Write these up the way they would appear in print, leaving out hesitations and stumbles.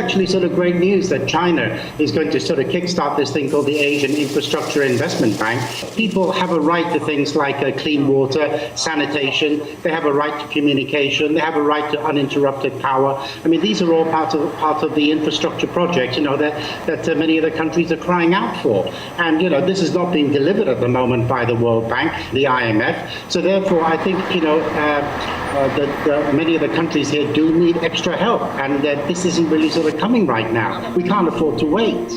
actually sort of great news that China is going to sort of kickstart this thing called the Asian Infrastructurinvestmentbank Bank. People have a right to things like clean water, sanitation. They have a right to communication. They have a right to uninterrupted power. I mean, these are all part of the infrastructure projects, that many of the countries are crying out for. And, this is not being delivered at the moment by the World Bank, the IMF. So therefore, I think, that many of the countries here do need extra help. And this isn't really sort of coming right now. We can't afford to wait.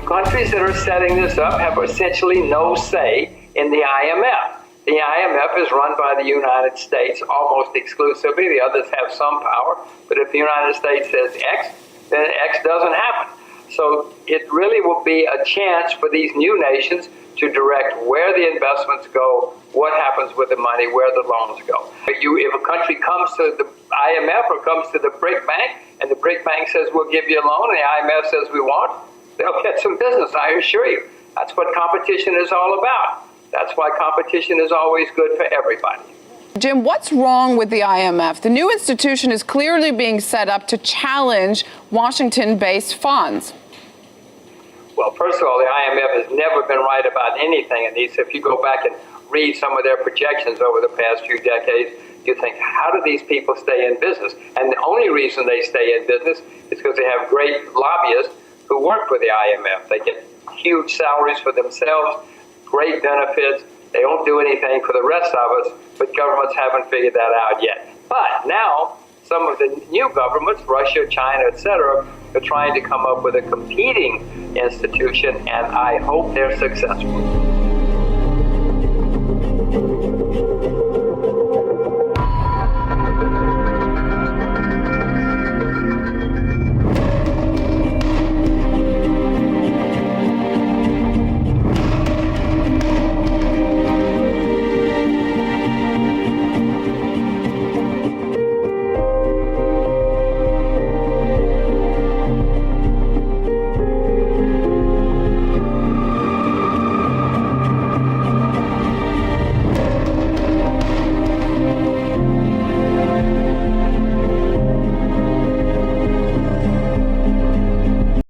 Countries that are setting this up have essentially no say in the IMF. The IMF is run by the United States almost exclusively. The others have some power, but if the United States says X, then X doesn't happen. So it really will be a chance for these new nations to direct where the investments go, what happens with the money, where the loans go. If a country comes to the IMF or comes to the BRIC Bank, and the BRIC Bank says we'll give you a loan, and the IMF says we won't, they'll get some business, I assure you. That's what competition is all about. That's why competition is always good for everybody. Jim, what's wrong with the IMF? The new institution is clearly being set up to challenge Washington-based funds. Well, first of all, the IMF has never been right about anything. And if you go back and read some of their projections over the past few decades, you think, how do these people stay in business? And the only reason they stay in business is because they have great lobbyists who work for the IMF. They get huge salaries for themselves, great benefits. They don't do anything for the rest of us, but governments haven't figured that out yet. But now, some of the new governments, Russia, China, etc., are trying to come up with a competing institution, and I hope they're successful.